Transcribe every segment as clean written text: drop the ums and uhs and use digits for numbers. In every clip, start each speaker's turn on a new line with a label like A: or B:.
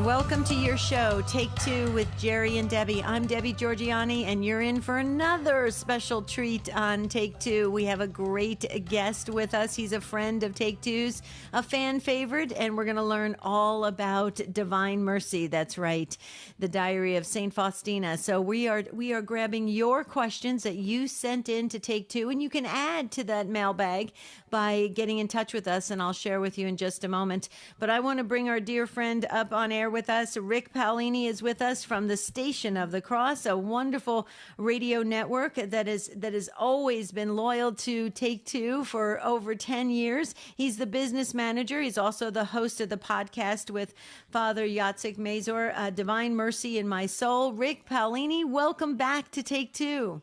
A: welcome to your show, Take Two with Jerry and Debbie. I'm Debbie Georgiani, and you're in for another special treat on Take Two. We have a great guest with us. He's a friend of Take Two's, a fan favorite, and we're going to learn all about Divine Mercy. That's right, the Diary of Saint Faustina. So we are grabbing your questions that you sent in to Take Two, and you can add to that mailbag by getting in touch with us, and I'll share with you in just a moment. But I want to bring our dear friend up on air with us. Rick Paolini is with us from the Station of the Cross, a wonderful radio network that has always been loyal to Take Two for over 10 years. He's the business manager. He's also the host of the podcast with Father Yatsik Mazur, Divine Mercy in My Soul. Rick Paolini, welcome back to Take Two.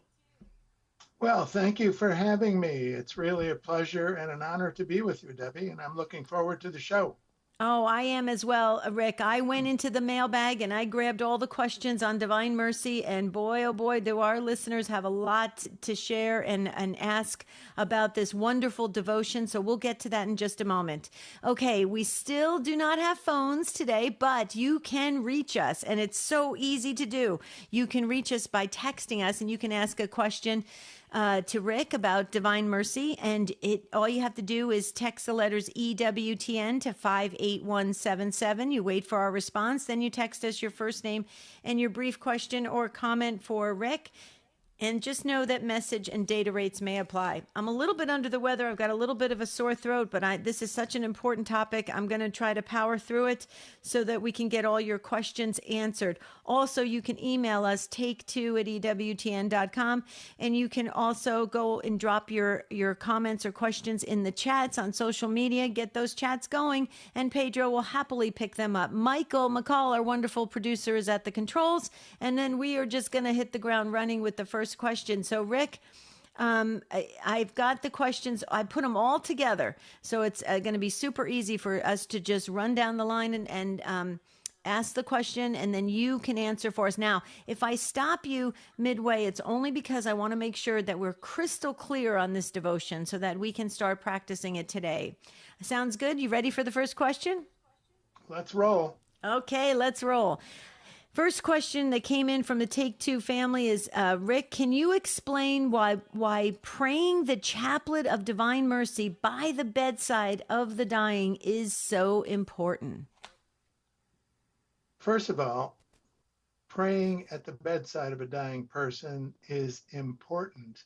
B: Well, thank you for having me. It's really a pleasure and an honor to be with you, Debbie, and I'm looking forward to the show.
A: Oh, I am as well, Rick. I went into the mailbag and I grabbed all the questions on Divine Mercy, and boy, oh boy, do our listeners have a lot to share and ask about this wonderful devotion. So we'll get to that in just a moment. Okay, we still do not have phones today, but you can reach us, and it's so easy to do. You can reach us by texting us, and you can ask a question to Rick about Divine Mercy, and all you have to do is text the letters EWTN to 58177. You wait for our response, then you text us your first name and your brief question or comment for Rick. And just know that message and data rates may apply. I'm a little bit under the weather. I've got a little bit of a sore throat, but this is such an important topic. I'm going to try to power through it so that we can get all your questions answered. Also, you can email us, take2@ewtn.com, and you can also go and drop your comments or questions in the chats on social media. Get those chats going, and Pedro will happily pick them up. Michael McCall, our wonderful producer, is at the controls, and then we are just going to hit the ground running with the first question. So, Rick, I've got the questions. I put them all together. So it's going to be super easy for us to just run down the line and ask the question, and then you can answer for us. Now, if I stop you midway, it's only because I want to make sure that we're crystal clear on this devotion so that we can start practicing it today. Sounds good? You ready for the first question?
B: Let's roll.
A: Okay, let's roll. First question that came in from the Take Two family is, Rick, can you explain why praying the chaplet of Divine Mercy by the bedside of the dying is so important?
B: First of all, praying at the bedside of a dying person is important.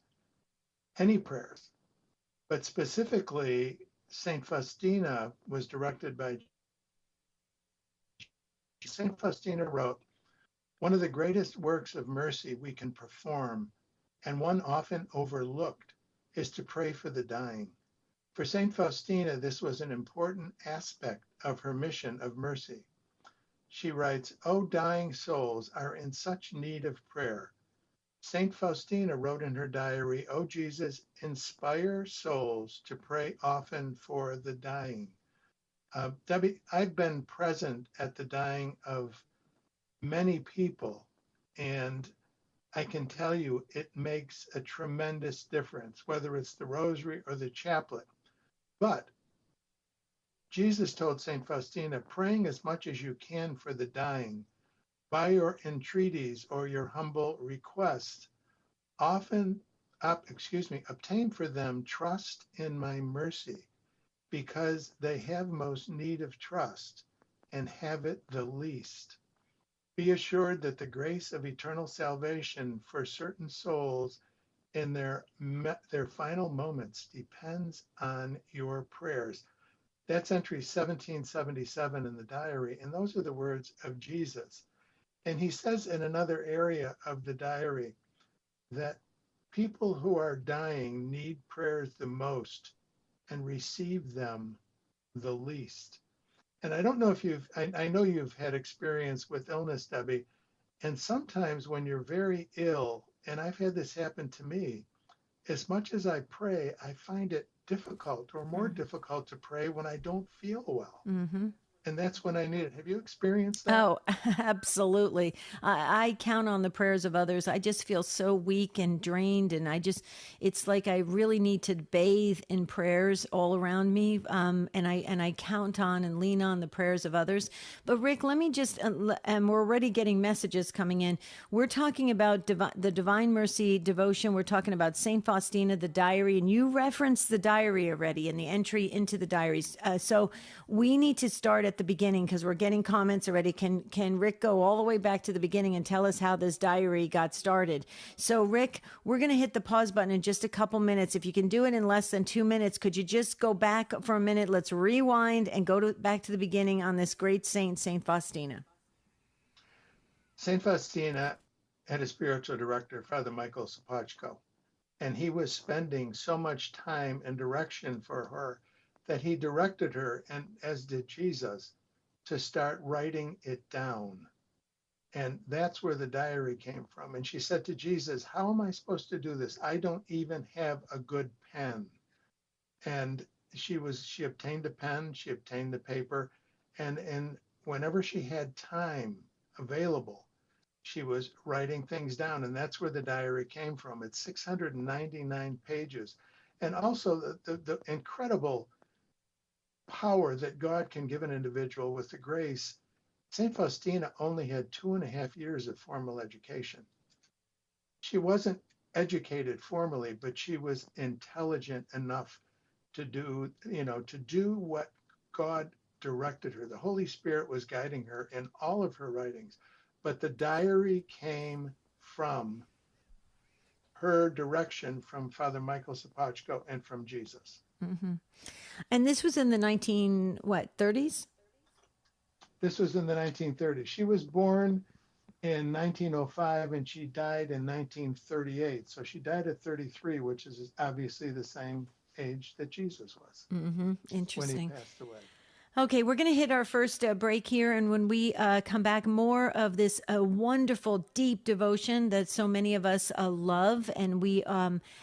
B: Any prayers, but specifically, Saint Faustina was directed by Saint Faustina wrote, "One of the greatest works of mercy we can perform, and one often overlooked, is to pray for the dying." For Saint Faustina, this was an important aspect of her mission of mercy. She writes, "O dying souls are in such need of prayer." Saint Faustina wrote in her diary, "O Jesus, inspire souls to pray often for the dying." Debbie, I've been present at the dying of many people, and I can tell you it makes a tremendous difference, whether it's the rosary or the chaplet. But Jesus told St. Faustina, praying as much as you can for the dying, by your entreaties or your humble requests, obtain for them trust in my mercy, because they have most need of trust and have it the least. Be assured that the grace of eternal salvation for certain souls in their final moments depends on your prayers. That's entry 1777 in the diary, and those are the words of Jesus. And he says in another area of the diary that people who are dying need prayers the most and receive them the least. And I don't know if I know you've had experience with illness, Debbie, and sometimes when you're very ill, and I've had this happen to me, as much as I pray, I find it difficult or more difficult to pray when I don't feel well.
A: Mm-hmm.
B: and that's when I need it. Have you experienced that?
A: Oh, absolutely. I count on the prayers of others. I just feel so weak and drained. And it's like I really need to bathe in prayers all around me. And I count on and lean on the prayers of others. But Rick, let me just, and we're already getting messages coming in. We're talking about the Divine Mercy devotion. We're talking about St. Faustina, the diary, and you referenced the diary already and the entry into the diaries. So we need to start at the beginning because we're getting comments already. Can Rick go all the way back to the beginning and tell us how this diary got started? So Rick, we're going to hit the pause button in just a couple minutes. If you can do it in less than 2 minutes, could you just go back for a minute? Let's rewind and go back to the beginning on this great saint, St. Faustina.
B: St. Faustina had a spiritual director, Father Michael Sapochko, and he was spending so much time and direction for her that he directed her, and as did Jesus, to start writing it down. And that's where the diary came from. And she said to Jesus, how am I supposed to do this? I don't even have a good pen. And she obtained a pen, she obtained the paper, and whenever she had time available, she was writing things down. And that's where the diary came from. It's 699 pages. And also the incredible power that God can give an individual with the grace. St. Faustina only had 2.5 years of formal education. She wasn't educated formally, but she was intelligent enough to do what God directed her. The Holy Spirit was guiding her in all of her writings, but the diary came from her direction from Father Michael Sapochko and from Jesus.
A: Mm-hmm. And this was in the 30s?
B: This was in the 1930s. She was born in 1905 and she died in 1938. So she died at 33, which is obviously the same age that Jesus was.
A: Mm-hmm. Interesting.
B: When he passed away.
A: Okay, we're going to hit our first break here. And when we come back, more of this wonderful, deep devotion that so many of us love. And we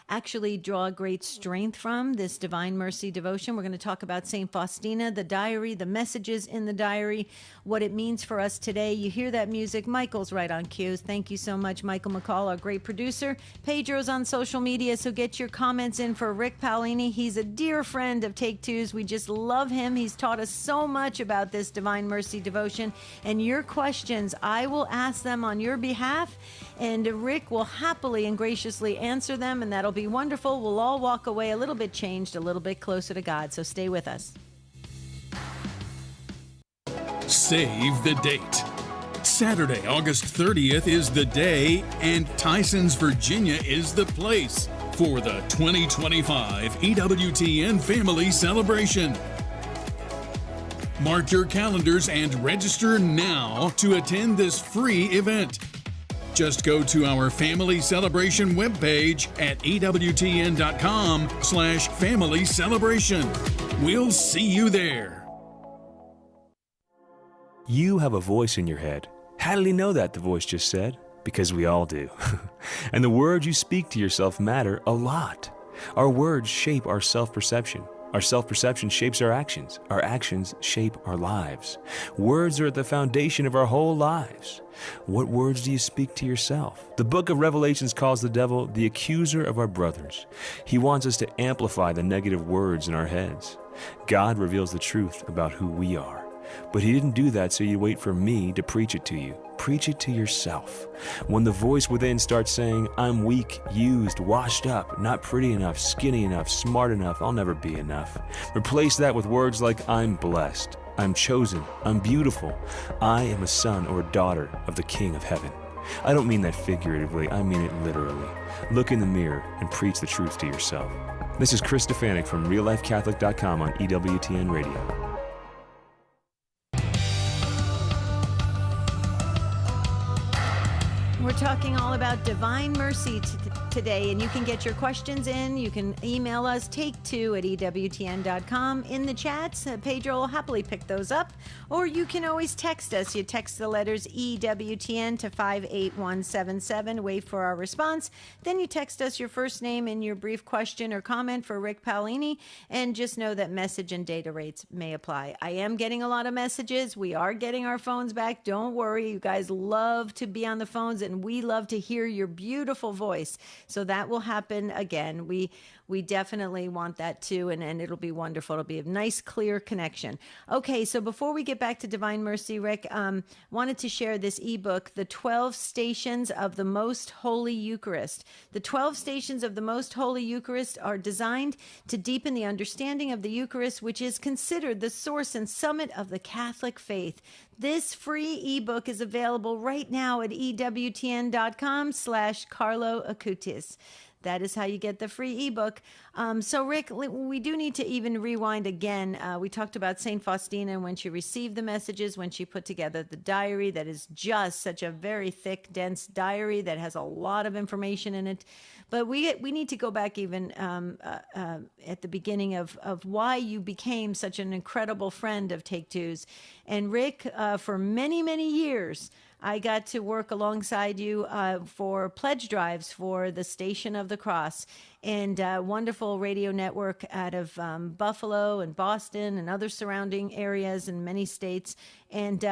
A: actually draw great strength from this Divine Mercy devotion. We're going to talk about St. Faustina, the diary, the messages in the diary, what it means for us today. You hear that music. Michael's right on cue. Thank you so much, Michael McCall, our great producer. Pedro's on social media, so get your comments in for Rick Paolini. He's a dear friend of Take Two's. We just love him. He's taught us so much about this Divine Mercy devotion, and your questions, I will ask them on your behalf, and Rick will happily and graciously answer them, and that'll be wonderful. We'll all walk away a little bit changed, a little bit closer to God, so stay with us.
C: Save the date. Saturday, August 30th is the day, and Tysons, Virginia is the place for the 2025 EWTN Family Celebration. Mark your calendars and register now to attend this free event. Just go to our Family Celebration webpage at EWTN.com/Family Celebration. We'll see you there.
D: You have a voice in your head. How did he know that, the voice just said? Because we all do. And the words you speak to yourself matter a lot. Our words shape our self-perception. Our self-perception shapes our actions. Our actions shape our lives. Words are at the foundation of our whole lives. What words do you speak to yourself? The book of Revelations calls the devil the accuser of our brothers. He wants us to amplify the negative words in our heads. God reveals the truth about who we are. But he didn't do that so you wait for me to preach it to you. Preach it to yourself. When the voice within starts saying, I'm weak, used, washed up, not pretty enough, skinny enough, smart enough, I'll never be enough, replace that with words like, I'm blessed, I'm chosen, I'm beautiful, I am a son or daughter of the King of Heaven. I don't mean that figuratively, I mean it literally. Look in the mirror and preach the truth to yourself. This is Chris Stefanik from RealLifeCatholic.com on EWTN Radio.
A: We're talking all about divine mercy today, and you can get your questions in. You can email us, take2@ewtn.com. In the chats, Pedro will happily pick those up. Or you can always text us. You text the letters EWTN to 58177. Wait for our response. Then you text us your first name and your brief question or comment for Rick Paolini. And just know that message and data rates may apply. I am getting a lot of messages. We are getting our phones back. Don't worry. You guys love to be on the phones, and we love to hear your beautiful voice. So that will happen again. We definitely want that too, and it'll be wonderful. It'll be a nice, clear connection. Okay, so before we get back to Divine Mercy, Rick, wanted to share this ebook, The 12 Stations of the Most Holy Eucharist. The 12 Stations of the Most Holy Eucharist are designed to deepen the understanding of the Eucharist, which is considered the source and summit of the Catholic faith. This free ebook is available right now at EWTN.com/Carlo Acutis. That is how you get the free ebook. So, Rick, we do need to even rewind again. We talked about St. Faustina and when she received the messages, when she put together the diary that is just such a very thick, dense diary that has a lot of information in it. But we need to go back even at the beginning of why you became such an incredible friend of Take-Two's. And Rick, for many, many years, I got to work alongside you for pledge drives for the Station of the Cross and a wonderful radio network out of Buffalo and Boston and other surrounding areas in many states. And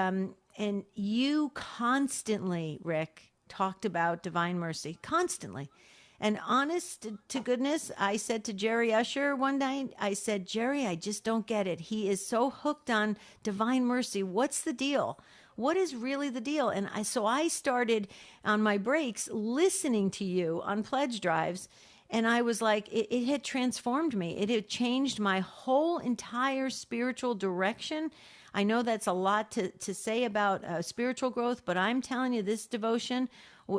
A: you constantly, Rick, talked about divine mercy, constantly. And honest to goodness, I said to Jerry Usher one night, I said, Jerry, I just don't get it. He is so hooked on divine mercy. What's the deal? What is really the deal? And so I started on my breaks listening to you on pledge drives. And I was like, it had transformed me. It had changed my whole entire spiritual direction. I know that's a lot to say about spiritual growth, but I'm telling you, this devotion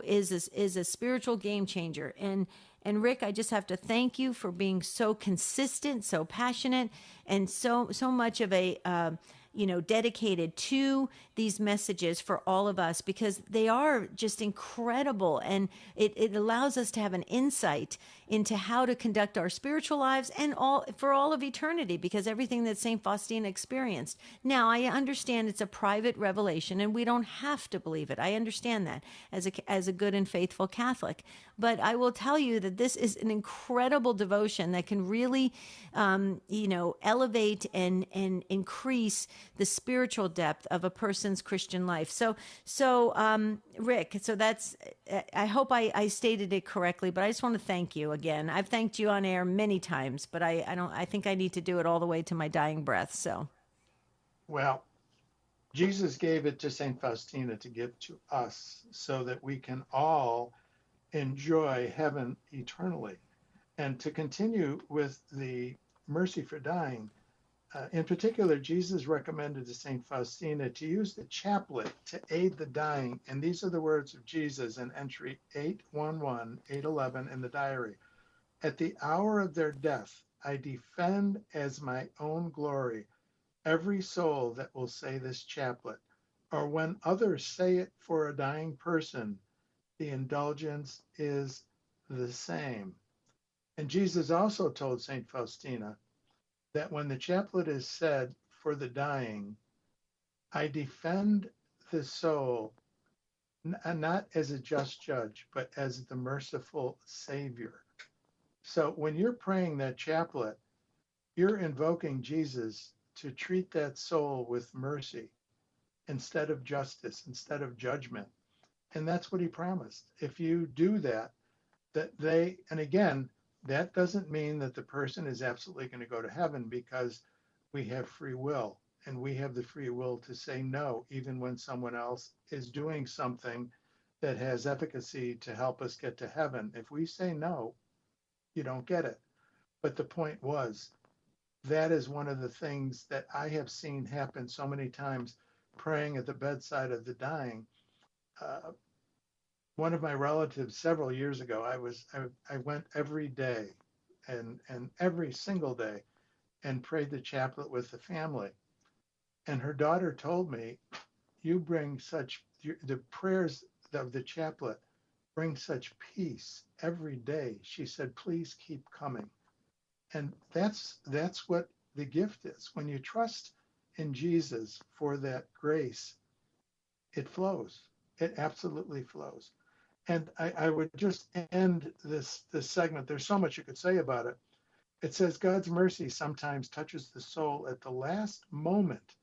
A: is a spiritual game changer. And Rick, I just have to thank you for being so consistent, so passionate, and so much of a dedicated to these messages for all of us, because they are just incredible. And it allows us to have an insight into how to conduct our spiritual lives and for all of eternity, because everything that St. Faustina experienced. Now, I understand it's a private revelation and we don't have to believe it. I understand that as a good and faithful Catholic. But I will tell you that this is an incredible devotion that can really, elevate and increase the spiritual depth of a person's Christian life. So, Rick, so that's, I hope I stated it correctly, but I just want to thank you again. I've thanked you on air many times, but I think I need to do it all the way to my dying breath. So,
B: well, Jesus gave it to St. Faustina to give to us so that we can all enjoy heaven eternally. And to continue with the mercy for dying, in particular, Jesus recommended to St. Faustina to use the chaplet to aid the dying. And these are the words of Jesus in entry 811 in the diary. At the hour of their death, I defend as my own glory every soul that will say this chaplet, or when others say it for a dying person, the indulgence is the same. And Jesus also told St. Faustina that when the chaplet is said for the dying, I defend the soul, not as a just judge, but as the merciful Savior. So when you're praying that chaplet, you're invoking Jesus to treat that soul with mercy instead of justice, instead of judgment. And that's what he promised. If you do that and again, that doesn't mean that the person is absolutely going to go to heaven, because we have free will and we have the free will to say no, even when someone else is doing something that has efficacy to help us get to heaven. If we say no, you don't get it. But the point was, that is one of the things that I have seen happen so many times praying at the bedside of the dying. One of my relatives several years ago, I went every day and every single day and prayed the chaplet with the family. And her daughter told me, you bring the prayers of the chaplet bring such peace every day. She said, please keep coming. And that's what the gift is. When you trust in Jesus for that grace, it flows. It absolutely flows. And I would just end this segment. There's so much you could say about it. It says God's mercy sometimes touches the soul at the last moment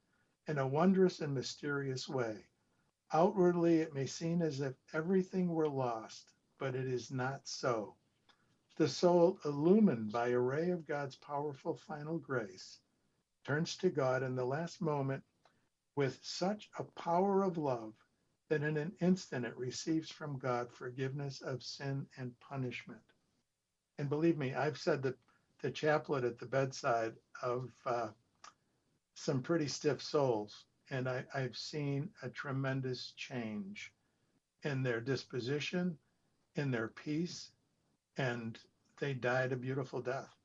B: in a wondrous and mysterious way. Outwardly, it may seem as if everything were lost, but it is not so. The soul, illumined by a ray of God's powerful final grace, turns to God in the last moment with such a power of love that in an instant it receives from God forgiveness of sin and punishment. And believe me, I've said that the chaplet at the bedside of some pretty stiff souls, and I've seen a tremendous change in their disposition, in their peace, and they died a beautiful death.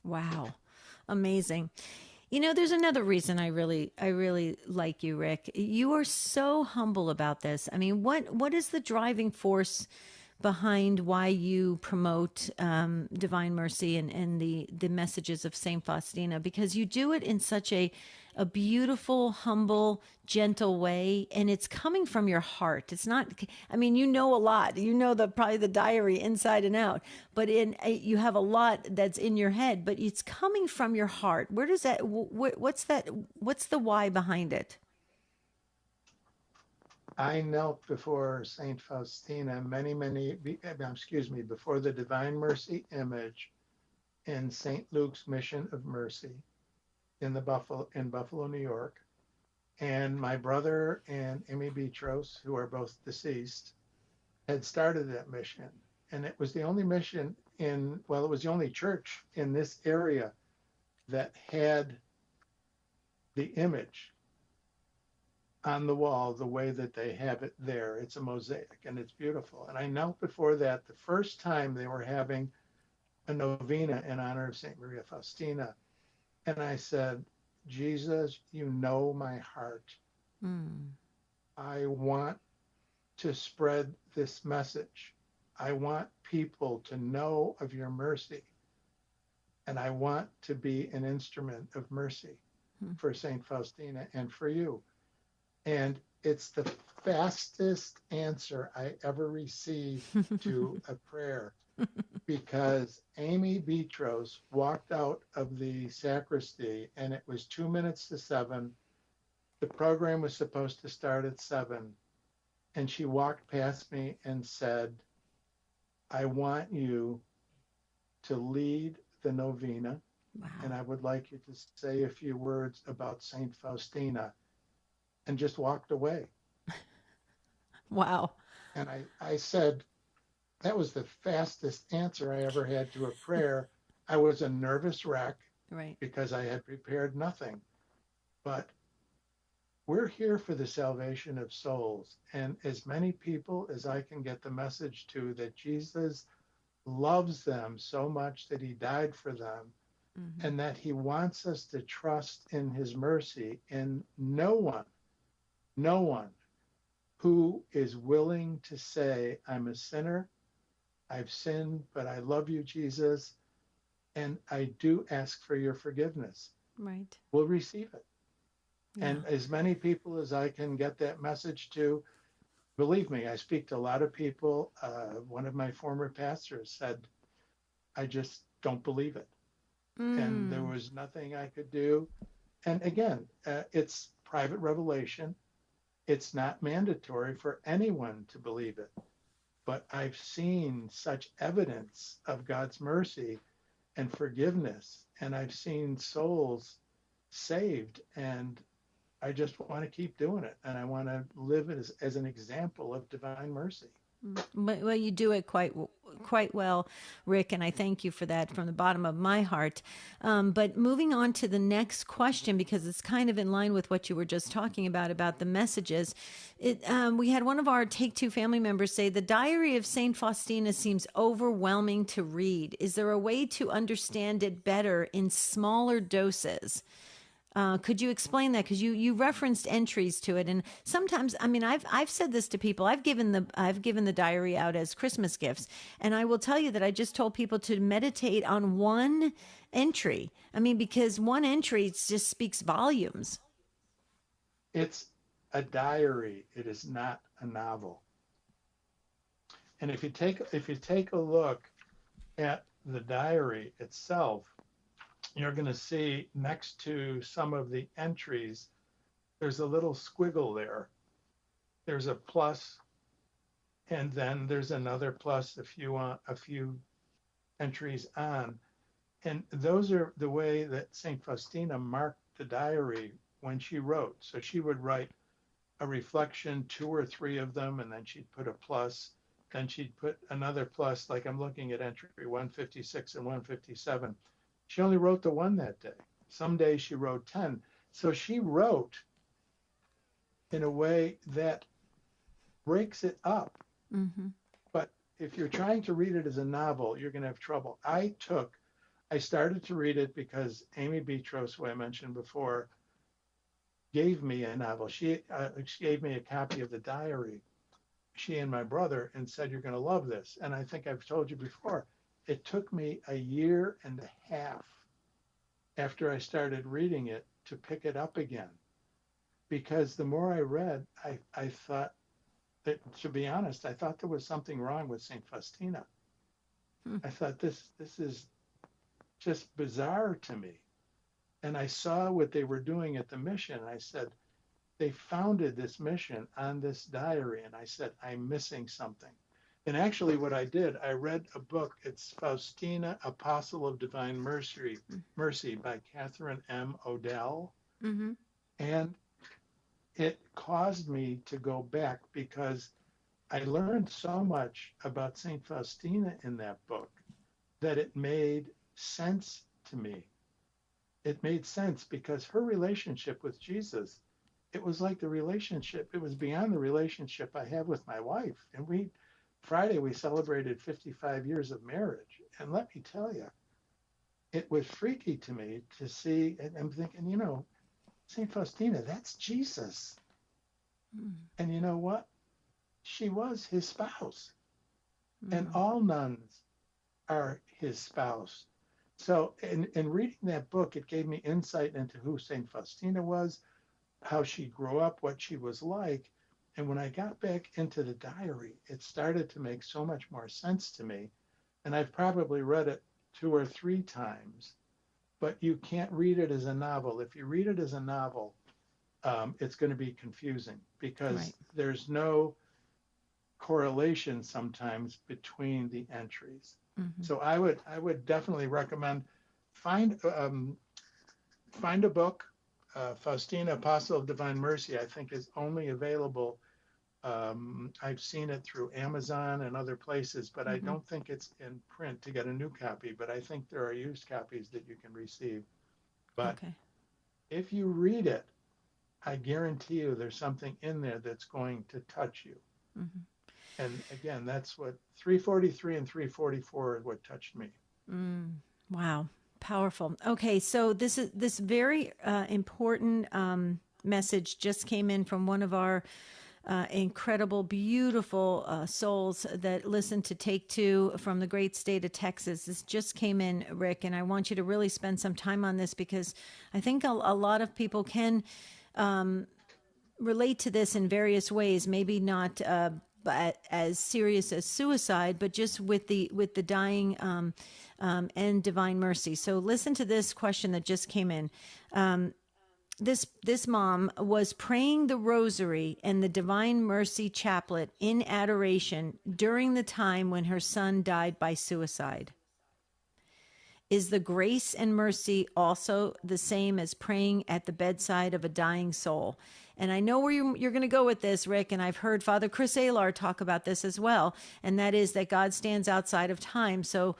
A: Wow. Amazing. There's another reason I really like you, Rick. You are so humble about this. I mean, what is the driving force behind why you promote Divine Mercy and the messages of Saint Faustina? Because you do it in such a beautiful, humble, gentle way, and it's coming from your heart. It's not. I mean, you know a lot. You know probably the diary inside and out. But you have a lot that's in your head, but it's coming from your heart. Where does that? What's that? What's the why behind it?
B: I knelt before Saint Faustina before the Divine Mercy image in St. Luke's Mission of Mercy in Buffalo, New York. And my brother and Amy Betros, who are both deceased, had started that mission. And it was the only mission it was the only church in this area that had the image on the wall the way that they have it there. It's a mosaic and it's beautiful. And I knelt before that the first time they were having a novena in honor of St. Maria Faustina. And I said, Jesus, you know my heart. I want to spread this message. I want people to know of your mercy. And I want to be an instrument of mercy for St. Faustina and for you. And it's the fastest answer I ever received to a prayer, because Amy Betros walked out of the sacristy and it was 2 minutes to 7. The program was supposed to start at 7. And she walked past me and said, I want you to lead the novena.
A: Wow.
B: And I would like you to say a few words about St. Faustina. And just walked away.
A: Wow.
B: And I said, that was the fastest answer I ever had to a prayer. I was a nervous wreck,
A: right,
B: because I had prepared nothing. But we're here for the salvation of souls. And as many people as I can get the message to that Jesus loves them so much that he died for them, and that he wants us to trust in his mercy. And no one who is willing to say, I'm a sinner, I've sinned, but I love you, Jesus, and I do ask for your forgiveness,
A: right,
B: will receive it.
A: Yeah.
B: And as many people as I can get that message to, believe me, I speak to a lot of people. One of my former pastors said, I just don't believe it. And there was nothing I could do. And again, it's private revelation. It's not mandatory for anyone to believe it. But I've seen such evidence of God's mercy and forgiveness, and I've seen souls saved, and I just want to keep doing it. And I want to live as an example of divine mercy.
A: Well, you do it quite well, Rick, and I thank you for that from the bottom of my heart. But moving on to the next question, because it's kind of in line with what you were just talking about the messages. We had one of our Take Two family members say, the Diary of Saint Faustina seems overwhelming to read. Is there a way to understand it better in smaller doses? Could you explain that? Because you referenced entries to it, and sometimes, I mean, I've said this to people. I've given the diary out as Christmas gifts, and I will tell you that I just told people to meditate on one entry. I mean, because one entry just speaks volumes.
B: It's a diary. It is not a novel. And if you take a look at the diary itself, you're going to see next to some of the entries, there's a little squiggle there. There's a plus, and then there's another plus a few entries on. And those are the way that St. Faustina marked the diary when she wrote. So she would write a reflection, 2 or 3 of them, and then she'd put a plus. Then she'd put another plus, like I'm looking at entry 156 and 157. She only wrote the 1 that day. Some days she wrote 10. So she wrote in a way that breaks it up.
A: Mm-hmm.
B: But if you're trying to read it as a novel, you're going to have trouble. I started to read it because Amy Betros, who I mentioned before, gave me a novel. She gave me a copy of the diary, she and my brother, and said, "You're going to love this." And I think I've told you before, it took me a year and a half after I started reading it to pick it up again. Because the more I read, I thought that, to be honest, I thought there was something wrong with St. Faustina. I thought this is just bizarre to me. And I saw what they were doing at the mission. And I said, they founded this mission on this diary. And I said, I'm missing something. And actually what I did, I read a book. It's Faustina, Apostle of Divine Mercy by Catherine M. Odell.
A: Mm-hmm.
B: And it caused me to go back because I learned so much about St. Faustina in that book that it made sense to me. It made sense because her relationship with Jesus, it was like the relationship, it was beyond the relationship I have with my wife. And Friday, we celebrated 55 years of marriage. And let me tell you, it was freaky to me to see, and I'm thinking, St. Faustina, that's Jesus. And you know what? She was his spouse. And all nuns are his spouse. So in reading that book, it gave me insight into who St. Faustina was, how she grew up, what she was like. And when I got back into the diary, it started to make so much more sense to me. And I've probably read it 2 or 3 times, but you can't read it as a novel. If you read it as a novel, it's going to be confusing because there's no correlation sometimes between the entries. Mm-hmm. So I would definitely recommend find a book. Faustina, Apostle of Divine Mercy, I think is only available. I've seen it through Amazon and other places, but I don't think it's in print to get a new copy. But I think there are used copies that you can receive. But if you read it, I guarantee you there's something in there that's going to touch you. Mm-hmm. And again, that's what 343 and 344 is what touched me.
A: Wow. Powerful. Okay. So this very important message just came in from one of our incredible, beautiful souls that listen to Take Two from the great state of Texas. This just came in, Rick, and I want you to really spend some time on this because I think a lot of people can relate to this in various ways, maybe not but as serious as suicide, but just with the dying and divine mercy. So listen to this question that just came in. This mom was praying the rosary and the divine mercy chaplet in adoration during the time when her son died by suicide. Is the grace and mercy also the same as praying at the bedside of a dying soul? And I know where you're going to go with this, Rick, and I've heard Father Chris Alar talk about this as well, and that is that God stands outside of time. So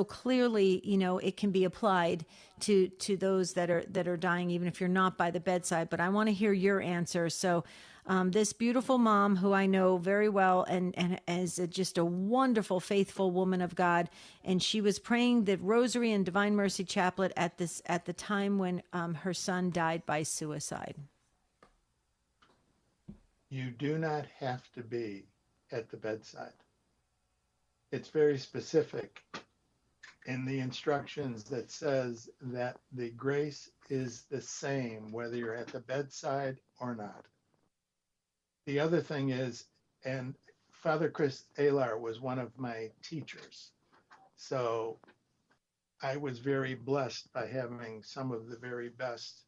A: clearly, it can be applied to those that are dying, even if you're not by the bedside. But I want to hear your answer. So this beautiful mom, who I know very well and is just a wonderful, faithful woman of God, and she was praying the Rosary and Divine Mercy Chaplet at the time when her son died by suicide.
B: You do not have to be at the bedside. It's very specific in the instructions that says that the grace is the same whether you're at the bedside or not. The other thing is, and Father Chris Alar was one of my teachers, so I was very blessed by having some of the very best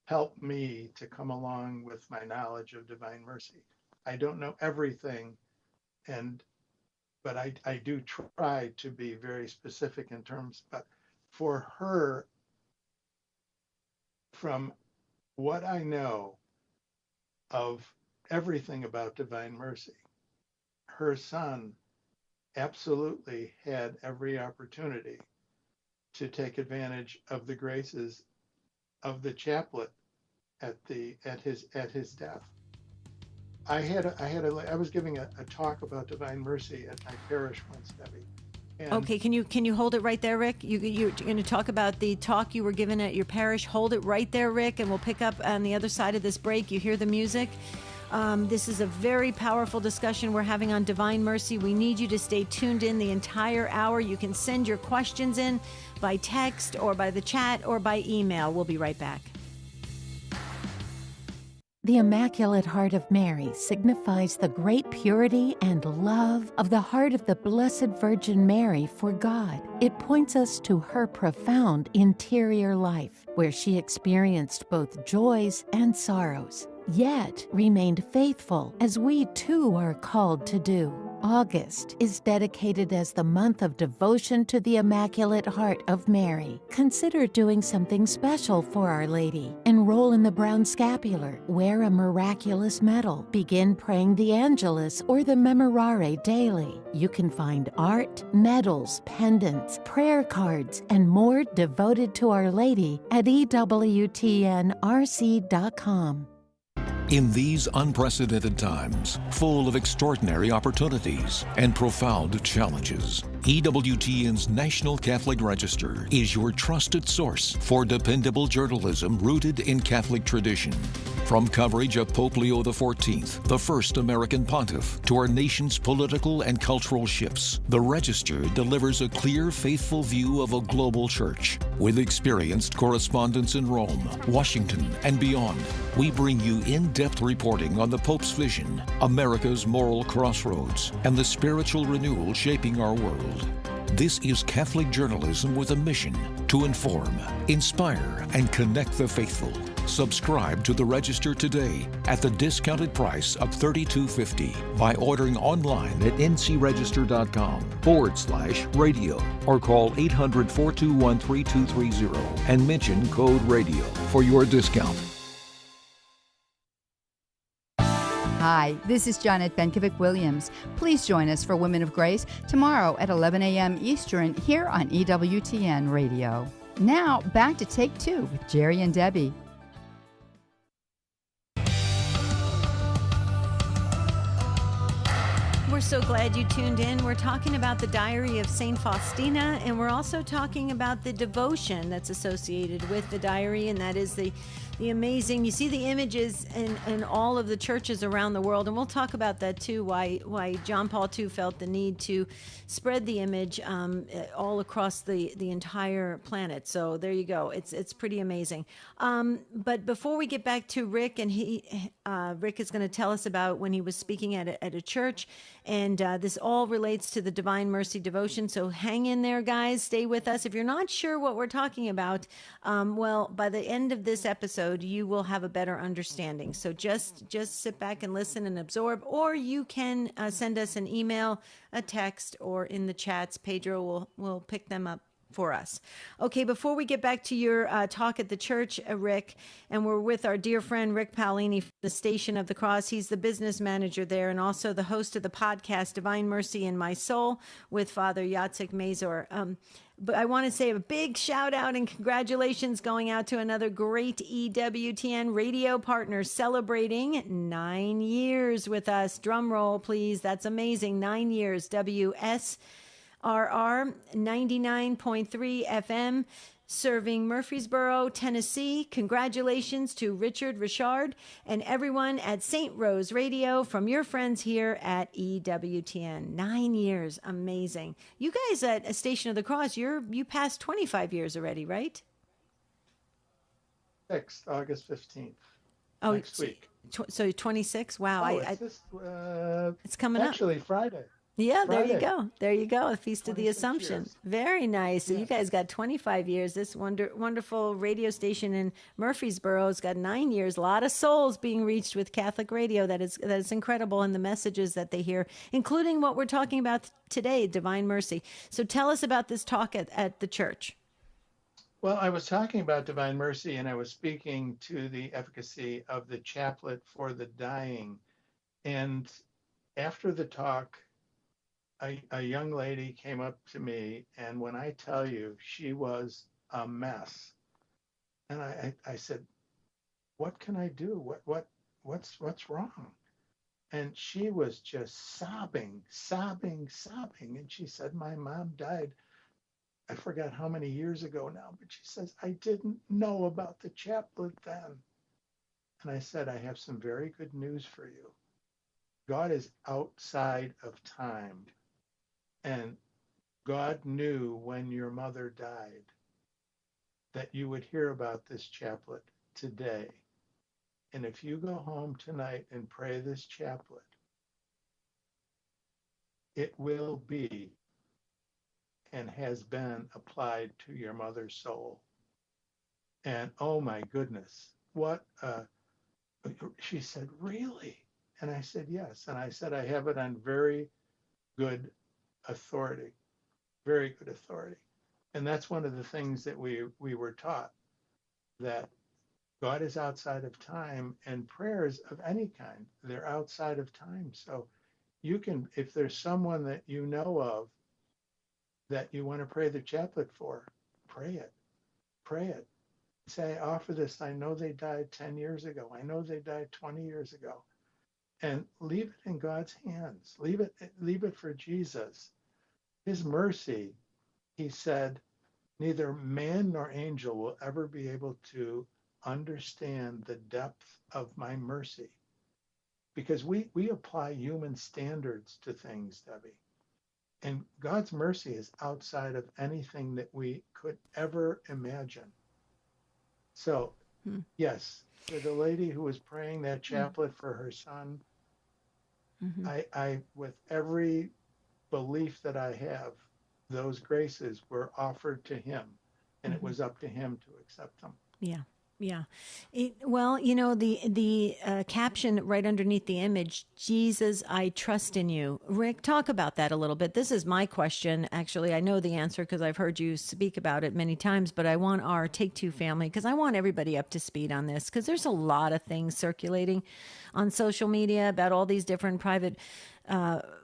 B: help me to come along with my knowledge of Divine Mercy. I don't know everything, but I do try to be very specific in terms, but for her, from what I know of everything about Divine Mercy, her son absolutely had every opportunity to take advantage of the graces of the chaplet at his death. I was giving a talk about Divine Mercy at my parish once, Debbie. And
A: Okay, can you hold it right there, Rick? You're going to talk about the talk you were given at your parish. Hold it right there, Rick, and we'll pick up on the other side of this break. You hear the music. This is a very powerful discussion we're having on Divine Mercy. We need you to stay tuned in the entire hour. You can send your questions in by text or by the chat or by email. We'll be right back.
E: The Immaculate Heart of Mary signifies the great purity and love of the heart of the Blessed Virgin Mary for God. It points us to her profound interior life, where she experienced both joys and sorrows, yet remained faithful, as we too are called to do. August is dedicated as the month of devotion to the Immaculate Heart of Mary. Consider doing something special for Our Lady. Enroll in the Brown Scapular, wear a miraculous medal, begin praying the Angelus or the Memorare daily. You can find art, medals, pendants, prayer cards, and more devoted to Our Lady at EWTNRC.com.
F: In these unprecedented times, full of extraordinary opportunities and profound challenges, EWTN's National Catholic Register is your trusted source for dependable journalism rooted in Catholic tradition. From coverage of Pope Leo XIV, the first American pontiff, to our nation's political and cultural shifts, the Register delivers a clear, faithful view of a global church. With experienced correspondents in Rome, Washington, and beyond, we bring you in-depth reporting on the Pope's vision, America's moral crossroads, and the spiritual renewal shaping our world. This is Catholic journalism with a mission to inform, inspire, and connect the faithful. Subscribe to the Register today at the discounted price of $32.50 by ordering online at ncregister.com/radio or call 800-421-3230 and mention code radio for your discount.
G: Hi, this is Janet Benkovic-Williams. Please join us for Women of Grace tomorrow at 11 a.m. Eastern here on EWTN Radio. Now, back to Take Two with Jerry and Debbie.
A: We're so glad you tuned in. We're talking about the Diary of St. Faustina, and we're also talking about the devotion that's associated with the diary, and that is the amazing, you see the images in all of the churches around the world, and we'll talk about that too, why John Paul II felt the need to spread the image all across the entire planet. So there you go. It's pretty amazing. But before we get back to Rick, and Rick is going to tell us about when he was speaking at a church, and this all relates to the Divine Mercy devotion. So hang in there, guys. Stay with us. If you're not sure what we're talking about, well, by the end of this episode, you will have a better understanding. So just sit back and listen and absorb, or you can send us an email, a text, or in the chats. Pedro will pick them up for us. Okay, before we get back to your talk at the church, Rick, and we're with our dear friend Rick Paolini from the Station of the Cross. He's the business manager there and also the host of the podcast Divine Mercy in My Soul with Father Yatsik Mazur. But I want to say a big shout out and congratulations going out to another great EWTN radio partner celebrating 9 years with us. Drum roll, please. That's amazing. 9 years. WSRR 99.3 FM, serving Murfreesboro, Tennessee. Congratulations to Richard Richard and everyone at St. Rose Radio from your friends here at EWTN. 9 years. Amazing. You guys at Station of the Cross, you passed 25 years already, right?
B: 6th, August 15th.
A: Oh,
B: next week.
A: So 26? Wow.
B: It's
A: coming up.
B: Actually, Friday.
A: Yeah,
B: Friday.
A: there you go. There you go. A Feast of the
B: 26
A: Assumption.
B: years.
A: Very nice. So
B: Yes.
A: you guys got 25 years. This wonderful radio station in Murfreesboro has got 9 years. A lot of souls being reached with Catholic radio. That is incredible. And the messages that they hear, including what we're talking about today, Divine Mercy. So tell us about this talk at the church.
B: Well, I was talking about Divine Mercy, and I was speaking to the efficacy of the chaplet for the dying. And after the talk, a young lady came up to me, and when I tell you, she was a mess. And I said, "What can I do? What's wrong?" And she was just sobbing. And she said, "My mom died. I forgot how many years ago now, but she says, I didn't know about the chaplet then." And I said, "I have some very good news for you. God is outside of time. And God knew when your mother died that you would hear about this chaplet today. And if you go home tonight and pray this chaplet, it will be and has been applied to your mother's soul." And oh my goodness, she said, "Really?" And I said, "Yes." And I said, "I have it on very good authority, very good authority." And that's one of the things that we were taught, that God is outside of time, and prayers of any kind, they're outside of time. So you can, if there's someone that you know of that you want to pray the chaplet for, pray it. Say, "I offer this. I know they died 10 years ago. I know they died 20 years ago." And leave it in God's hands. Leave it for Jesus. His mercy, he said, neither man nor angel will ever be able to understand the depth of my mercy. Because we apply human standards to things, Debbie. And God's mercy is outside of anything that we could ever imagine. So, yes, for the lady who was praying that chaplet for her son, I, with every belief that I have, those graces were offered to him, and it was up to him to accept them.
A: Yeah. Well, the caption right underneath the image, "Jesus, I trust in you." Rick, talk about that a little bit. This is my question. Actually, I know the answer because I've heard you speak about it many times, but I want our Take Two family, because I want everybody up to speed on this, because there's a lot of things circulating on social media about all these different private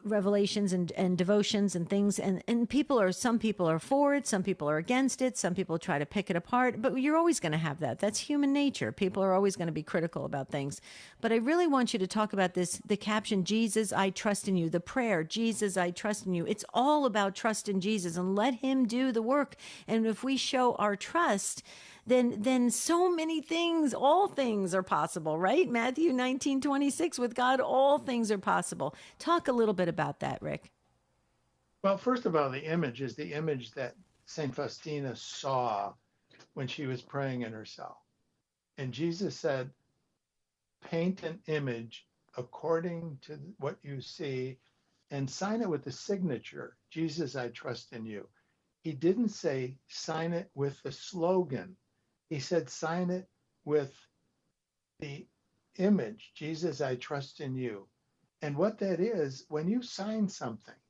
A: revelations and devotions and things, and some people are for it, some people are against it, some people try to pick it apart, but you're always going to have that. That's human nature. People are always going to be critical about things. But I really want you to talk about this, the caption, "Jesus, I trust in you," the prayer, "Jesus, I trust in you." It's all about trust in Jesus and let him do the work. And if we show our trust, then so many things, all things are possible, right? Matthew 19:26, with God, all things are possible. Talk a little bit about that, Rick.
B: Well, first of all, the image is the image that St. Faustina saw when she was praying in her cell. And Jesus said, "Paint an image according to what you see and sign it with the signature, 'Jesus, I trust in you.'" He didn't say sign it with the slogan. He said, sign it with the image, "Jesus, I trust in you." And what that is, when you sign something,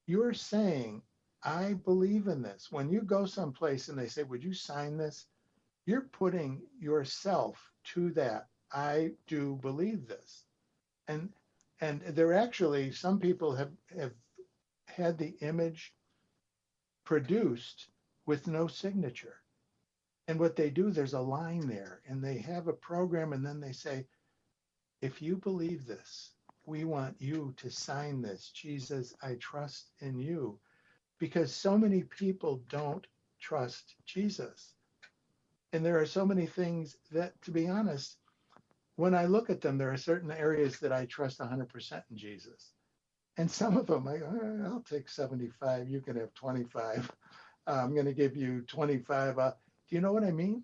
B: you're saying, I believe in this. When you go someplace and they say, would you sign this? You're putting yourself to that. I do believe this. And there actually, some people have had the image produced with no signature. And what they do, there's a line there, and they have a program, and then they say, if you believe this, we want you to sign this. Jesus, I trust in you. Because so many people don't trust Jesus. And there are so many things that, to be honest, when I look at them, there are certain areas that I trust 100% in Jesus. And some of them, I'll take 75. You can have 25. I'm going to give you 25. Do you know what I mean?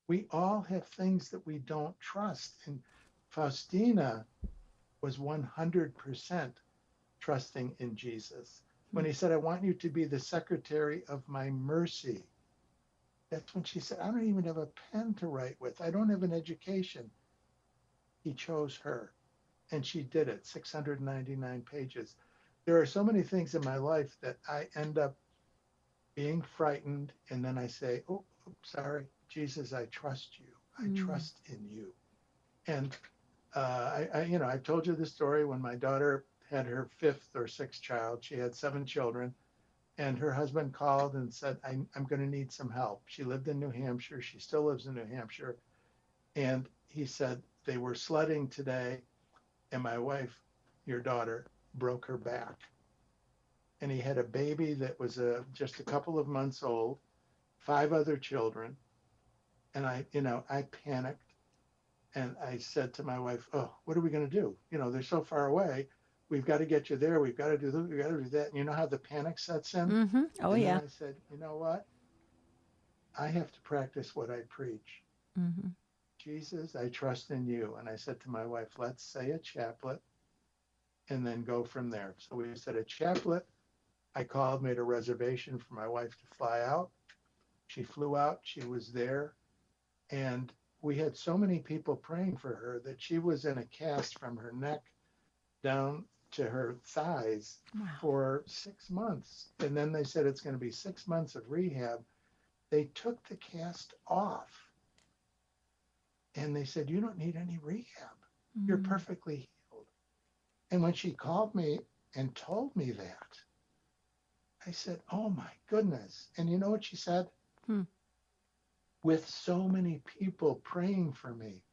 B: We all have things that we don't trust. And Faustina was 100% trusting in Jesus. When he said, I want you to be the secretary of my mercy. That's when she said, I don't even have a pen to write with. I don't have an education. He chose her, and she did it, 699 pages. There are so many things in my life that I end up being frightened, and then I say, oh, sorry, Jesus, I trust you. I trust in you. And I've told you the story when my daughter had her 5th or 6th child. She had 7 children, and her husband called and said, I'm going to need some help. She lived in New Hampshire. She still lives in New Hampshire. And he said, they were sledding today, and my wife, your daughter, broke her back. And he had a baby that was just a couple of months old, 5 other children. And I panicked. And I said to my wife, oh, what are we going to do? They're so far away. We've got to get you there. We've got to do this. We've got to do that. And you know how the panic sets in?
A: Mm-hmm. Oh,
B: and
A: yeah.
B: then I said, you know what? I have to practice what I preach.
A: Mm-hmm.
B: Jesus, I trust in you. And I said to my wife, let's say a chaplet and then go from there. So we said a chaplet. I called, made a reservation for my wife to fly out. She flew out. She was there. And we had so many people praying for her that she was in a cast from her neck down to her thighs for 6 months. And then they said it's going to be 6 months of rehab. They took the cast off. And they said, you don't need any rehab. You're perfectly healed. And when she called me and told me that, I said, oh my goodness. And you know what she said? With so many people praying for me,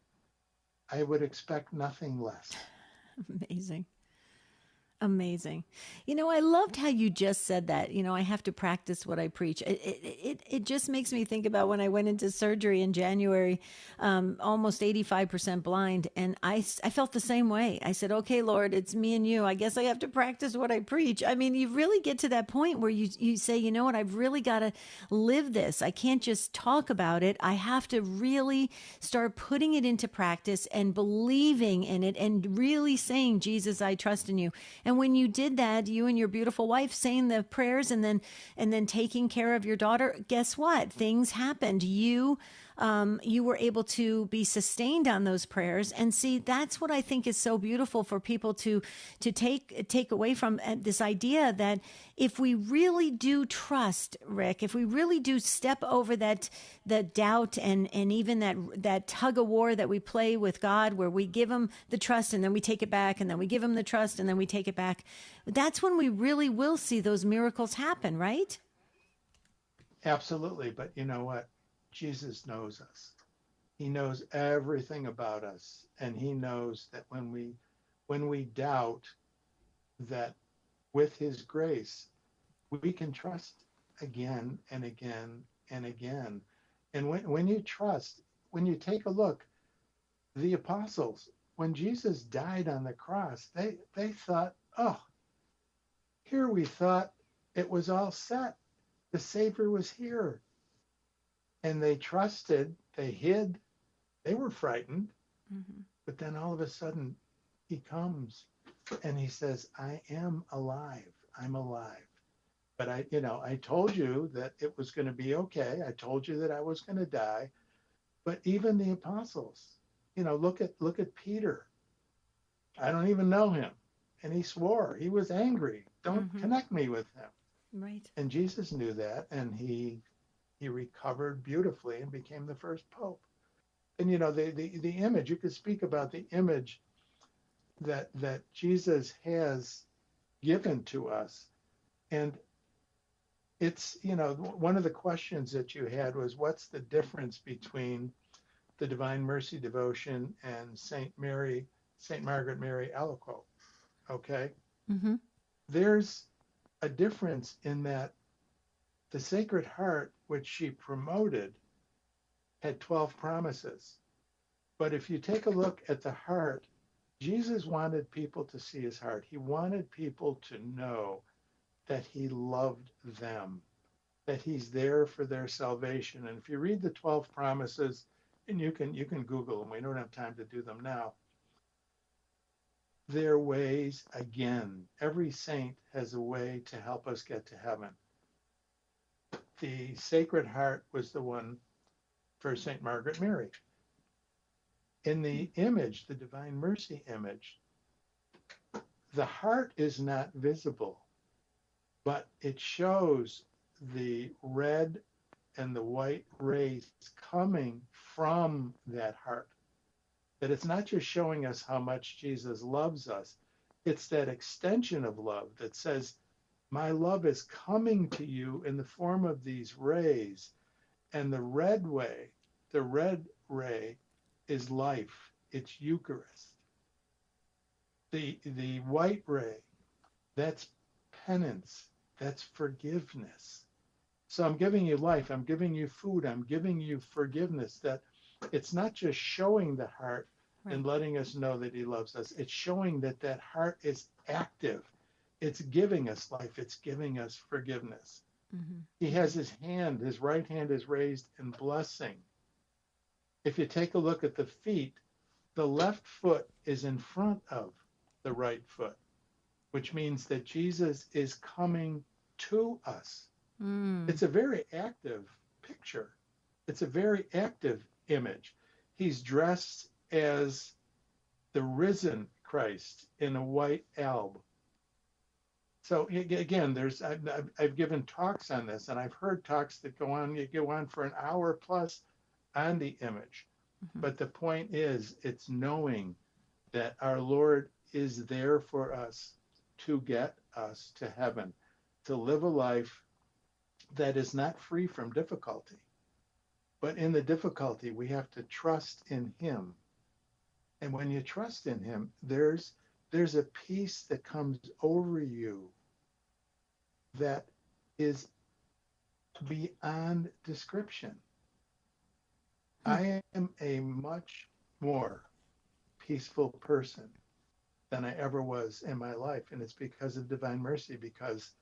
B: I would expect nothing less.
A: Amazing. Amazing. I loved how you just said that. I have to practice what I preach. It just makes me think about when I went into surgery in January, almost 85% blind. And I felt the same way. I said, okay, Lord, it's me and you. I guess I have to practice what I preach. I mean, you really get to that point where you say, you know what, I've really got to live this. I can't just talk about it. I have to really start putting it into practice and believing in it and really saying, Jesus, I trust in you. And when you did that, you and your beautiful wife saying the prayers and then taking care of your daughter, guess what? Things happened. You were able to be sustained on those prayers. And see, that's what I think is so beautiful for people to take away from this idea that if we really do trust, Rick, if we really do step over the doubt and even that tug of war that we play with God, where we give him the trust and then we take it back, and then we give him the trust and then we take it back, that's when we really will see those miracles happen, right?
B: Absolutely. But you know what? Jesus knows us. He knows everything about us. And he knows that when we doubt, that with his grace, we can trust again and again and again. And when you trust, when you take a look, the apostles, when Jesus died on the cross, they thought, oh, here we thought it was all set. The Savior was here. And they trusted, they hid, they were frightened. But then all of a sudden he comes and he says, I am alive. I'm alive. But I told you that it was going to be okay. I told you that I was going to die. But even the apostles, look at Peter. I don't even know him. And he swore. He was angry. Don't connect me with him.
A: Right.
B: And Jesus knew that, and he recovered beautifully and became the first pope. And the image, you could speak about the image that Jesus has given to us. And it's, one of the questions that you had was, what's the difference between the Divine Mercy devotion and Saint Margaret Mary Alacoque? Okay.
A: Mm-hmm.
B: There's a difference in that the Sacred Heart, which she promoted, had 12 promises. But if you take a look at the heart, Jesus wanted people to see his heart. He wanted people to know that he loved them, that he's there for their salvation. And if you read the 12 promises, and you can Google them, we don't have time to do them now, their ways, again, every saint has a way to help us get to heaven. The Sacred Heart was the one for St. Margaret Mary. In the image, the Divine Mercy image, the heart is not visible, but it shows the red and the white rays coming from that heart. That it's not just showing us how much Jesus loves us, it's that extension of love that says, my love is coming to you in the form of these rays. And the red ray is life. It's Eucharist. The white ray, that's penance. That's forgiveness. So I'm giving you life. I'm giving you food. I'm giving you forgiveness. That it's not just showing the heart and letting us know that he loves us. It's showing that that heart is active. It's giving us life. It's giving us forgiveness. Mm-hmm. He has his hand, his right hand is raised in blessing. If you take a look at the feet, the left foot is in front of the right foot, which means that Jesus is coming to us. Mm. It's a very active picture. It's a very active image. He's dressed as the risen Christ in a white alb. So again, I've given talks on this, and I've heard talks that go on for an hour plus on the image. Mm-hmm. But the point is, it's knowing that our Lord is there for us to get us to heaven, to live a life that is not free from difficulty. But in the difficulty, we have to trust in him. And when you trust in him, there's a peace that comes over you that is beyond description. I am a much more peaceful person than I ever was in my life. And it's because of Divine Mercy, because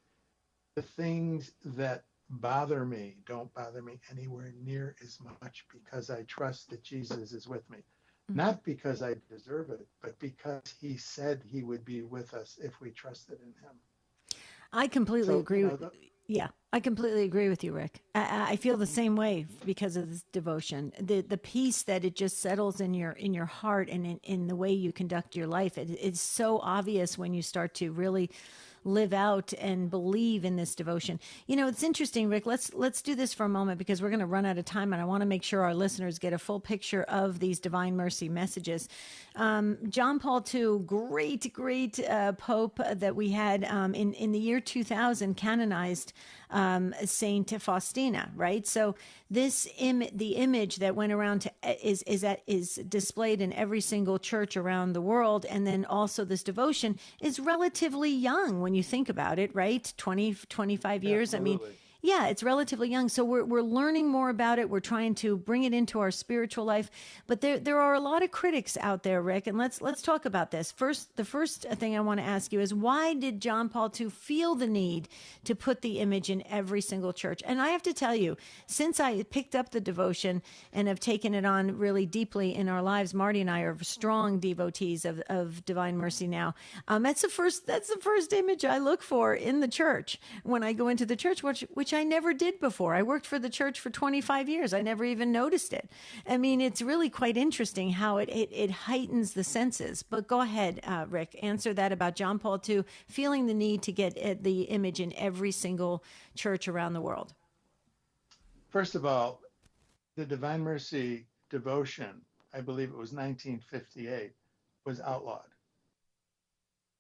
B: the things that bother me don't bother me anywhere near as much, because I trust that Jesus is with me. Mm-hmm. Not because I deserve it, but because he said he would be with us if we trusted in him.
A: I completely agree with yeah, I completely agree with you, Rick. I feel the same way because of this devotion. The peace that it just settles in your heart and in the way you conduct your life. It's so obvious when you start to really live out and believe in this devotion. You know, it's interesting, Rick. Let's do this for a moment because we're going to run out of time, and I want to make sure our listeners get a full picture of these Divine Mercy messages. John Paul II, great Pope that we had in the year 2000, canonized Saint Faustina, right? So this the image that went around is displayed in every single church around the world, and then also this devotion is relatively young when you think about it, right? 25 years.
B: Absolutely.
A: I mean, yeah, it's relatively young. So we're learning more about it. We're trying to bring it into our spiritual life. But there are a lot of critics out there, Rick, and let's talk about this. The first thing I want to ask you is, why did John Paul II feel the need to put the image in every single church? And I have to tell you, since I picked up the devotion and have taken it on really deeply in our lives, Marty and I are strong devotees of Divine Mercy now. That's the first image I look for in the church when I go into the church, which I never did before. I worked for the church for 25 years. I never even noticed it. I mean, it's really quite interesting how it heightens the senses. But go ahead, Rick, answer that about John Paul II feeling the need to get the image in every single church around the world.
B: First of all, the Divine Mercy devotion, I believe it was 1958, was outlawed.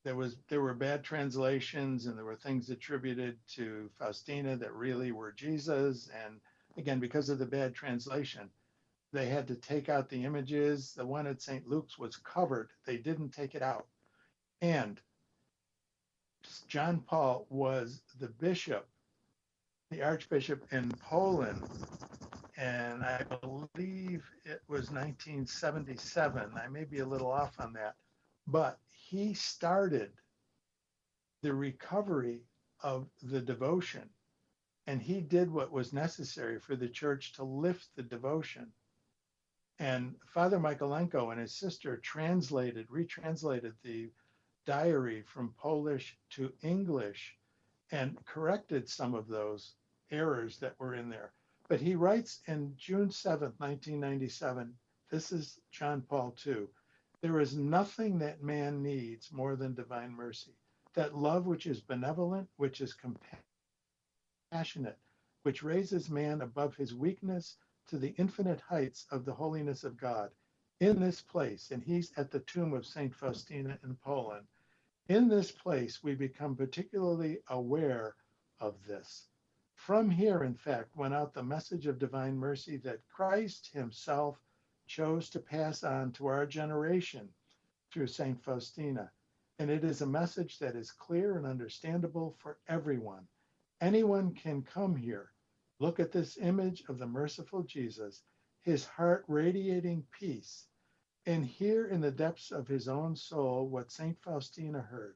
B: There were bad translations, and there were things attributed to Faustina that really were Jesus. And again, because of the bad translation, they had to take out the images. The one at St. Luke's was covered. They didn't take it out. And John Paul was the bishop, the archbishop in Poland, and I believe it was 1977. I may be a little off on that, but he started the recovery of the devotion, and he did what was necessary for the church to lift the devotion. And Father Michaelenko and his sister retranslated the diary from Polish to English and corrected some of those errors that were in there. But he writes in June 7th, 1997, this is John Paul II, there is nothing that man needs more than divine mercy, that love which is benevolent, which is compassionate, which raises man above his weakness to the infinite heights of the holiness of God. In this place, and he's at the tomb of St. Faustina in Poland, in this place we become particularly aware of this. From here, in fact, went out the message of divine mercy that Christ himself chose to pass on to our generation through St. Faustina. And it is a message that is clear and understandable for everyone. Anyone can come here, look at this image of the merciful Jesus, his heart radiating peace, and hear in the depths of his own soul what St. Faustina heard.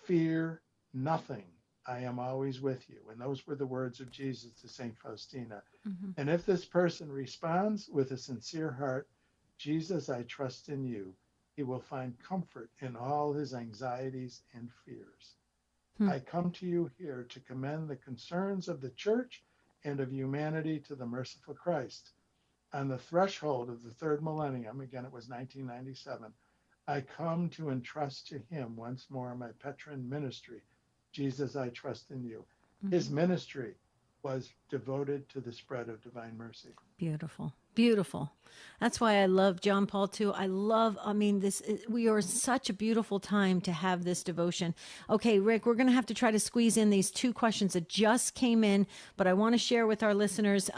B: Fear nothing. I am always with you. And those were the words of Jesus to St. Faustina. Mm-hmm. And if this person responds with a sincere heart, Jesus, I trust in you, he will find comfort in all his anxieties and fears. I come to you here to commend the concerns of the church and of humanity to the merciful Christ. On the threshold of the third millennium, again, it was 1997, I come to entrust to him once more my Petran ministry. Jesus, I trust in you. Mm-hmm. His ministry was devoted to the spread of divine mercy.
A: Beautiful. Beautiful. That's why I love John Paul II. We are such a beautiful time to have this devotion. Okay, Rick, we're going to have to try to squeeze in these two questions that just came in, but I want to share with our listeners,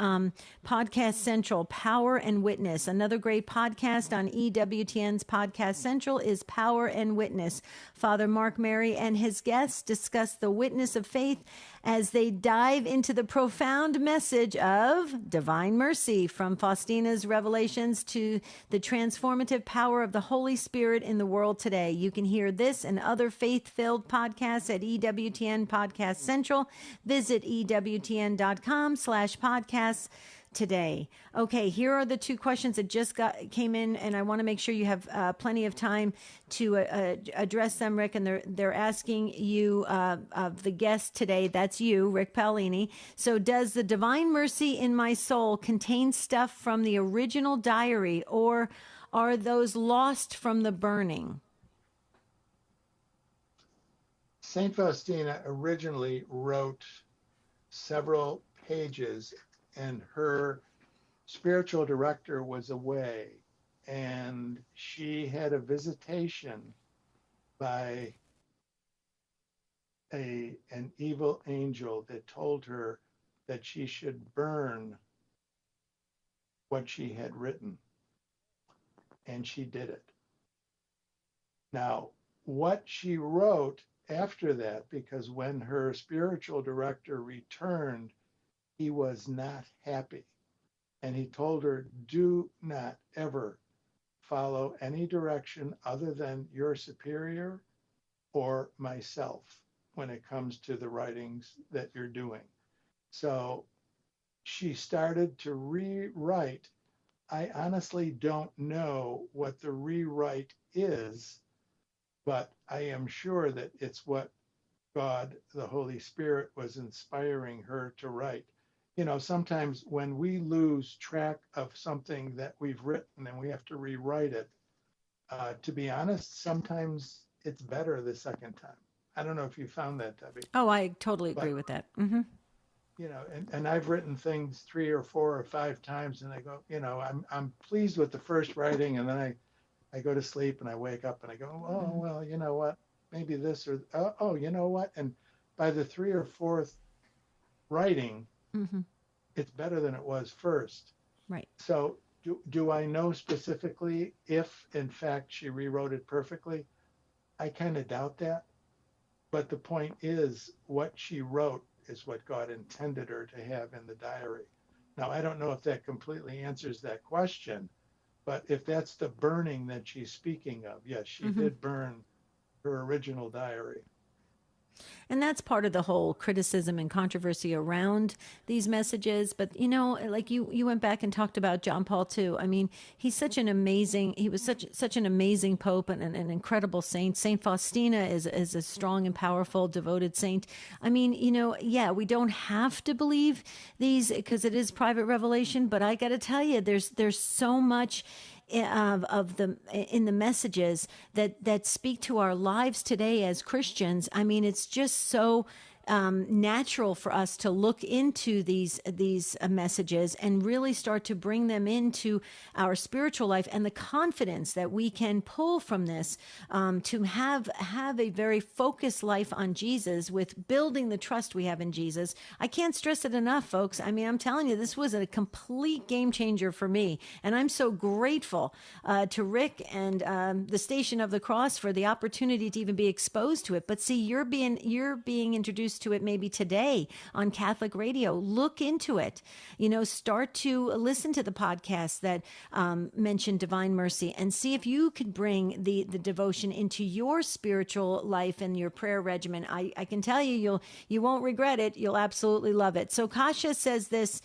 A: Podcast Central, Power and Witness. Another great podcast on EWTN's Podcast Central is Power and Witness. Father Mark Mary and his guests discuss the witness of faith as they dive into the profound message of divine mercy, from Faustina's revelations to the transformative power of the Holy Spirit in the world today. You can hear this and other faith-filled podcasts at EWTN Podcast Central. Visit EWTN.com/podcasts today. Okay, here are the two questions that just came in, and I want to make sure you have plenty of time to address them, Rick. And they're asking you, of the guest today, that's you, Rick Paolini. So, does the Divine Mercy in My Soul contain stuff from the original diary, or are those lost from the burning?
B: Saint Faustina originally wrote several pages, and her spiritual director was away, and she had a visitation by an evil angel that told her that she should burn what she had written, and she did it. Now, what she wrote after that, because when her spiritual director returned, he was not happy. And he told her, do not ever follow any direction other than your superior or myself when it comes to the writings that you're doing. So she started to rewrite. I honestly don't know what the rewrite is, but I am sure that it's what God, the Holy Spirit, was inspiring her to write. Sometimes when we lose track of something that we've written and we have to rewrite it, to be honest, sometimes it's better the second time. I don't know if you found that, Debbie.
A: Oh, I totally agree with that. Mm-hmm.
B: And I've written things 3 or 4 or 5 times, and I go, I'm pleased with the first writing, and then I go to sleep and I wake up and I go, oh, well, you know what, maybe this, or oh, you know what, and by the 3rd or 4th writing, it's better than it was first.
A: Right.
B: So do I know specifically if, in fact, she rewrote it perfectly? I kind of doubt that. But the point is, what she wrote is what God intended her to have in the diary. Now, I don't know if that completely answers that question, but if that's the burning that she's speaking of, yes, she did burn her original diary.
A: And that's part of the whole criticism and controversy around these messages. But, like you went back and talked about John Paul II. I mean, he was such an amazing pope and an incredible saint. Saint Faustina is a strong and powerful, devoted saint. I mean, we don't have to believe these because it is private revelation. But I got to tell you, there's so much of the in the messages that speak to our lives today as Christians. I mean, it's just so natural for us to look into these messages and really start to bring them into our spiritual life, and the confidence that we can pull from this to have a very focused life on Jesus, with building the trust we have in Jesus. I can't stress it enough, folks. I mean, I'm telling you, this was a complete game changer for me, and I'm so grateful to Rick and the Station of the Cross for the opportunity to even be exposed to it. But see, you're being introduced to it maybe today on Catholic radio. Look into it. Start to listen to the podcasts that mention Divine Mercy, and see if you could bring the devotion into your spiritual life and your prayer regimen. I can tell you won't regret it. You'll absolutely love it. So Kasha says this,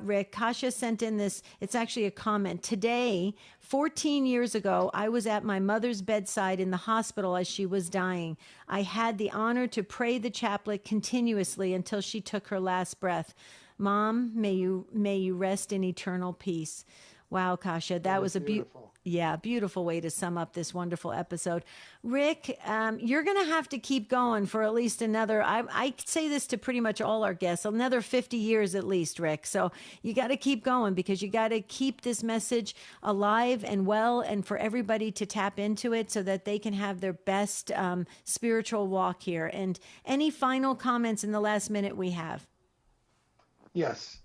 A: Rick. Kasha sent in this. It's actually a comment. Today, 14 years ago, I was at my mother's bedside in the hospital as she was dying. I had the honor to pray the chaplet continuously until she took her last breath. Mom, may you rest in eternal peace. Wow, Kasha, that was a beautiful way to sum up this wonderful episode. Rick, you're going to have to keep going for at least another, I say this to pretty much all our guests, another 50 years at least, Rick. So you got to keep going, because you got to keep this message alive and well, and for everybody to tap into it so that they can have their best spiritual walk here. And any final comments in the last minute we have?
B: Yes.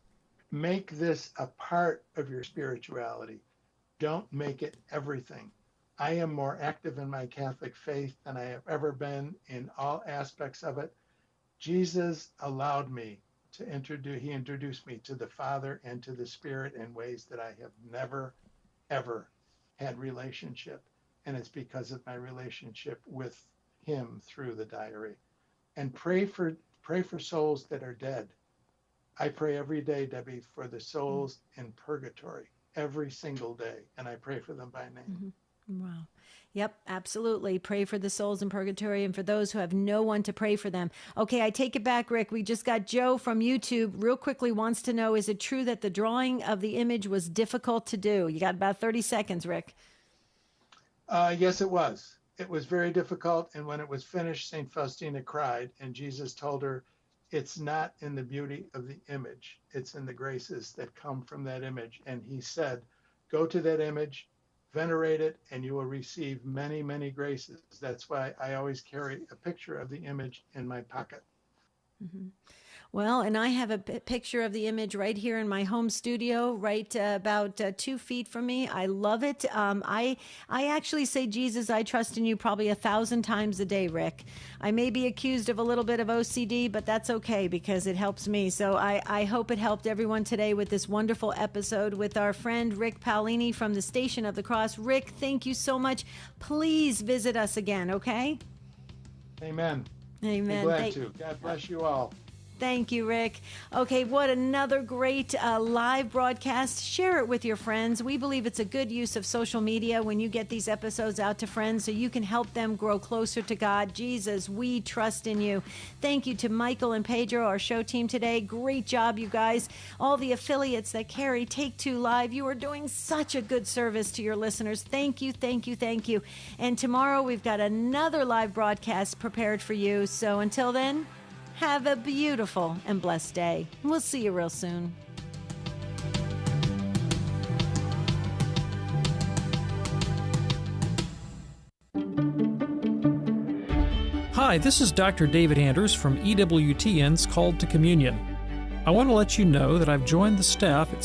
B: Make this a part of your spirituality. Don't make it everything. I am more active in my Catholic faith than I have ever been in all aspects of it. Jesus allowed me to introduced me to the Father and to the Spirit in ways that I have never, ever had relationship. And it's because of my relationship with him through the diary. And pray for souls that are dead. I pray every day, Debbie, for the souls in purgatory, every single day, and I pray for them by name.
A: Wow. Yep, absolutely. Pray for the souls in purgatory and for those who have no one to pray for them. Okay, I take it back, Rick. We just got Joe from YouTube real quickly wants to know, is it true that the drawing of the image was difficult to do? You got about 30 seconds, Rick.
B: Yes, it was. It was very difficult, and when it was finished, St. Faustina cried, and Jesus told her, it's not in the beauty of the image. It's in the graces that come from that image. And he said, go to that image, venerate it, and you will receive many, many graces. That's why I always carry a picture of the image in my pocket.
A: Mm-hmm. Well, and I have a picture of the image right here in my home studio, right about 2 feet from me. I love it. I actually say, Jesus, I trust in you probably 1,000 times a day, Rick. I may be accused of a little bit of OCD, but that's okay because it helps me. So I hope it helped everyone today with this wonderful episode with our friend Rick Paolini from the Station of the Cross. Rick, thank you so much. Please visit us again, okay?
B: Amen.
A: Amen.
B: Be glad to. God bless you all.
A: Thank you, Rick. Okay, what another great live broadcast. Share it with your friends. We believe it's a good use of social media when you get these episodes out to friends so you can help them grow closer to God. Jesus, we trust in you. Thank you to Michael and Pedro, our show team today. Great job, you guys. All the affiliates that carry Take Two Live, you are doing such a good service to your listeners. Thank you, thank you, thank you. And tomorrow we've got another live broadcast prepared for you. So until then, have a beautiful and blessed day. We'll see you real soon.
H: Hi, this is Dr. David Anders from EWTN's Called to Communion. I want to let you know that I've joined the staff at